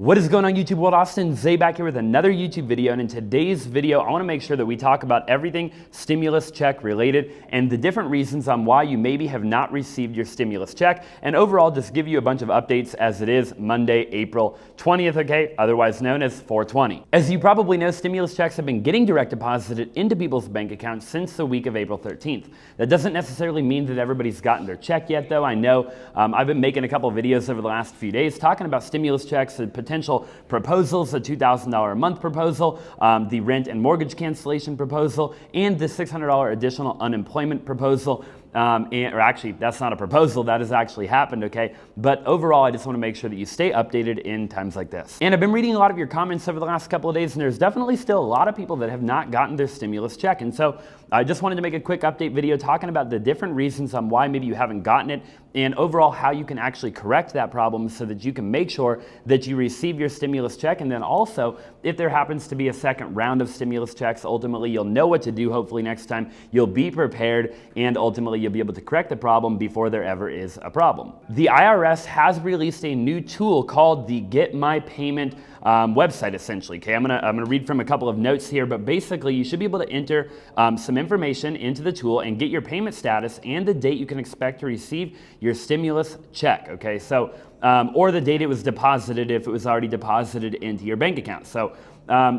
What is going on YouTube world? Austin Zaback here with another YouTube video, and in today's video I want to make sure that we talk about everything stimulus check related and the different reasons on why you maybe have not received your stimulus check, and overall just give you a bunch of updates as it is Monday, April 20th, okay, otherwise known as 420. As you probably know, stimulus checks have been getting direct deposited into people's bank accounts since the week of April 13th. That doesn't necessarily mean that everybody's gotten their check yet though. I know I've been making a couple of videos over the last few days talking about stimulus checks and potential proposals, a $2,000 a month proposal, the rent and mortgage cancellation proposal, and the $600 additional unemployment proposal. Or actually, that's not a proposal, that has actually happened, okay? But overall, I just want to make sure that you stay updated in times like this. And I've been reading a lot of your comments over the last couple of days, and there's definitely still a lot of people that have not gotten their stimulus check. And so I just wanted to make a quick update video talking about the different reasons on why maybe you haven't gotten it, and overall how you can actually correct that problem so that you can make sure that you receive your stimulus check. And then also, if there happens to be a second round of stimulus checks, ultimately you'll know what to do. Hopefully next time you'll be prepared, and ultimately you'll be able to correct the problem before there ever is a problem. The IRS has released a new tool called the Get My Payment website, essentially. Okay, I'm gonna read from a couple of notes here, but basically you should be able to enter some information into the tool and get your payment status and the date you can expect to receive your stimulus check. Okay, so or the date it was deposited if it was already deposited into your bank account. So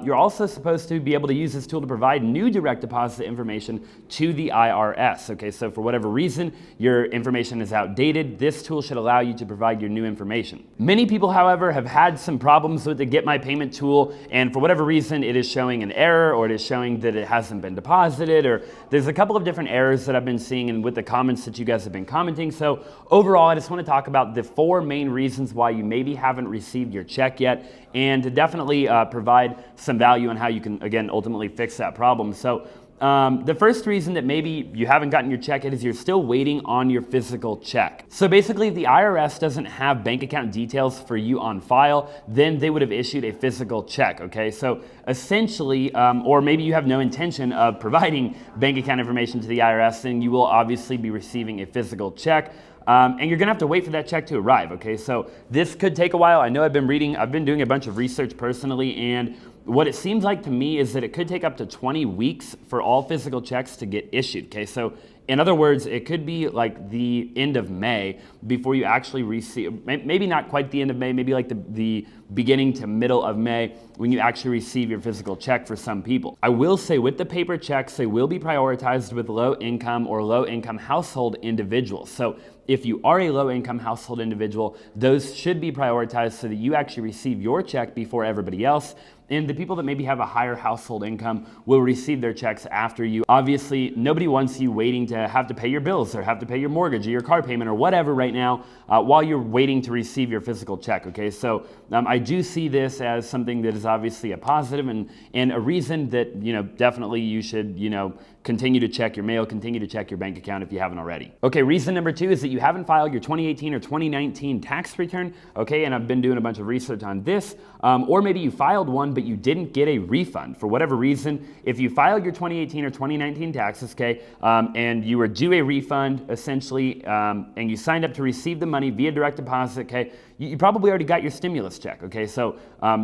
you're also supposed to be able to use this tool to provide new direct deposit information to the IRS. Okay, so for whatever reason your information is outdated, this tool should allow you to provide your new information. Many people, however, have had some problems with the Get My Payment tool, and for whatever reason it is showing an error, or it is showing that it hasn't been deposited, or there's a couple of different errors that I've been seeing and with the comments that you guys have been commenting. So overall, I just want to talk about the 4 main reasons why you maybe haven't received your check yet, and to definitely provide some value on how you can, again, ultimately fix that problem. So the first reason that maybe you haven't gotten your check yet is you're still waiting on your physical check. So basically, if the IRS doesn't have bank account details for you on file, then they would have issued a physical check, okay? So essentially, or maybe you have no intention of providing bank account information to the IRS, then you will obviously be receiving a physical check. And you're gonna have to wait for that check to arrive, okay? So this could take a while. I know I've been doing a bunch of research personally, and what it seems like to me is that it could take up to 20 weeks for all physical checks to get issued, okay? So in other words, it could be like the end of May before you actually receive, maybe not quite the end of May, maybe like the beginning to middle of May when you actually receive your physical check for some people. I will say with the paper checks, they will be prioritized with low income or low income household individuals. So if you are a low income household individual, those should be prioritized so that you actually receive your check before everybody else. And the people that maybe have a higher household income will receive their checks after you. Obviously, nobody wants you waiting to have to pay your bills or have to pay your mortgage or your car payment or whatever right now while you're waiting to receive your physical check, okay? So I do see this as something that is obviously a positive and a reason that, you know, definitely you should, you know, continue to check your mail, continue to check your bank account if you haven't already. Okay, reason number 2 is that you haven't filed your 2018 or 2019 tax return, okay? And I've been doing a bunch of research on this, or maybe you filed one, but you didn't get a refund for whatever reason. If you filed your 2018 or 2019 taxes, okay, and you were due a refund essentially, and you signed up to receive the money via direct deposit, okay, you probably already got your stimulus check, okay? So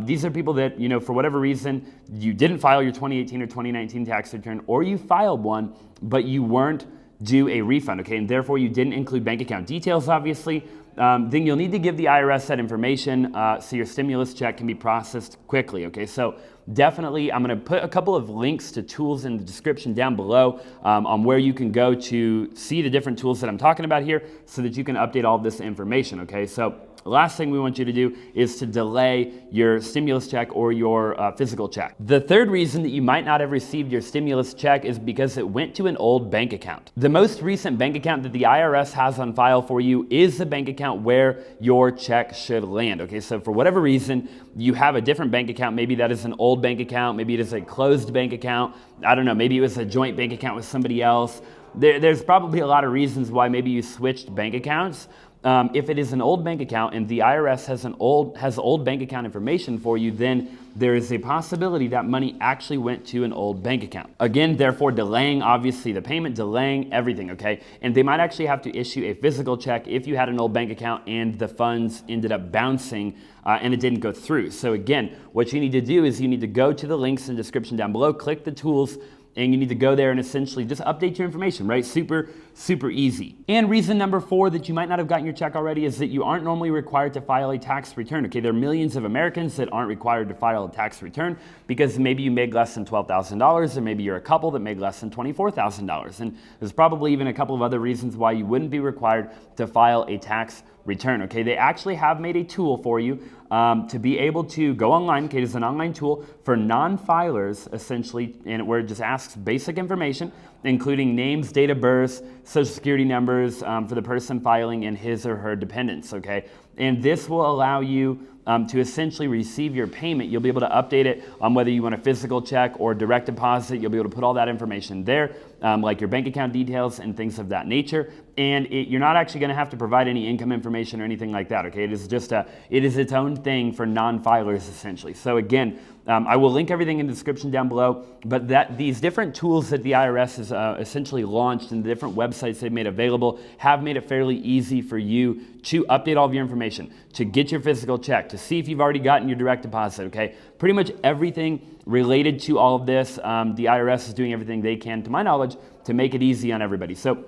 these are people that, you know, for whatever reason, you didn't file your 2018 or 2019 tax return, or you filed one, but you weren't due a refund, okay? And therefore you didn't include bank account details, obviously. Then you'll need to give the IRS that information so your stimulus check can be processed quickly, okay? So definitely, I'm gonna put a couple of links to tools in the description down below on where you can go to see the different tools that I'm talking about here so that you can update all of this information, okay? So the last thing we want you to do is to delay your stimulus check or your physical check. The third reason that you might not have received your stimulus check is because it went to an old bank account. The most recent bank account that the IRS has on file for you is the bank account where your check should land, okay? So for whatever reason, you have a different bank account. Maybe that is an old bank account, maybe it is a closed bank account. I don't know, maybe it was a joint bank account with somebody else. There's probably a lot of reasons why maybe you switched bank accounts, If it is an old bank account and the IRS has old bank account information for you, then there is a possibility that money actually went to an old bank account. Again, therefore delaying obviously the payment, delaying everything, okay? And they might actually have to issue a physical check if you had an old bank account and the funds ended up bouncing and it didn't go through. So again, what you need to do is you need to go to the links in the description down below, click the tools, and you need to go there and essentially just update your information, right? Super, super easy. And reason number 4 that you might not have gotten your check already is that you aren't normally required to file a tax return, okay? There are millions of Americans that aren't required to file a tax return because maybe you made less than $12,000 or maybe you're a couple that made less than $24,000. And there's probably even a couple of other reasons why you wouldn't be required to file a tax return, okay? They actually have made a tool for you to be able to go online, okay? It's an online tool for non-filers, essentially, and where it just asks basic information, including names, date of birth, social security numbers for the person filing and his or her dependents, okay? And this will allow you to essentially receive your payment. You'll be able to update it on whether you want a physical check or direct deposit. You'll be able to put all that information there, like your bank account details and things of that nature. And you're not actually going to have to provide any income information or anything like that, okay? It is just it is its own thing for non-filers, essentially. So again, I will link everything in the description down below, but these different tools that the IRS has essentially launched and the different websites they've made available have made it fairly easy for you to update all of your information, to get your physical check, to see if you've already gotten your direct deposit, okay? Pretty much everything related to all of this, the IRS is doing everything they can, to my knowledge, to make it easy on everybody. So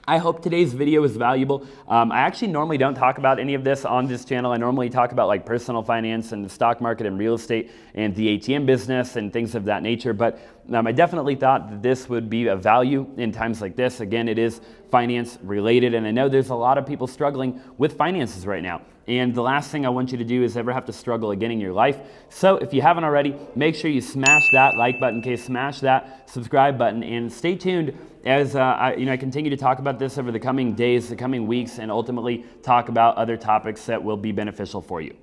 I hope today's video was valuable. I actually normally don't talk about any of this on this channel. I normally talk about like personal finance and the stock market and real estate and the ATM business and things of that nature. But I definitely thought that this would be of value in times like this. Again, it is finance related, and I know there's a lot of people struggling with finances right now. And the last thing I want you to do is ever have to struggle again in your life. So if you haven't already, make sure you smash that like button, okay? Smash that subscribe button, and stay tuned as I continue to talk about this over the coming days, the coming weeks, and ultimately talk about other topics that will be beneficial for you.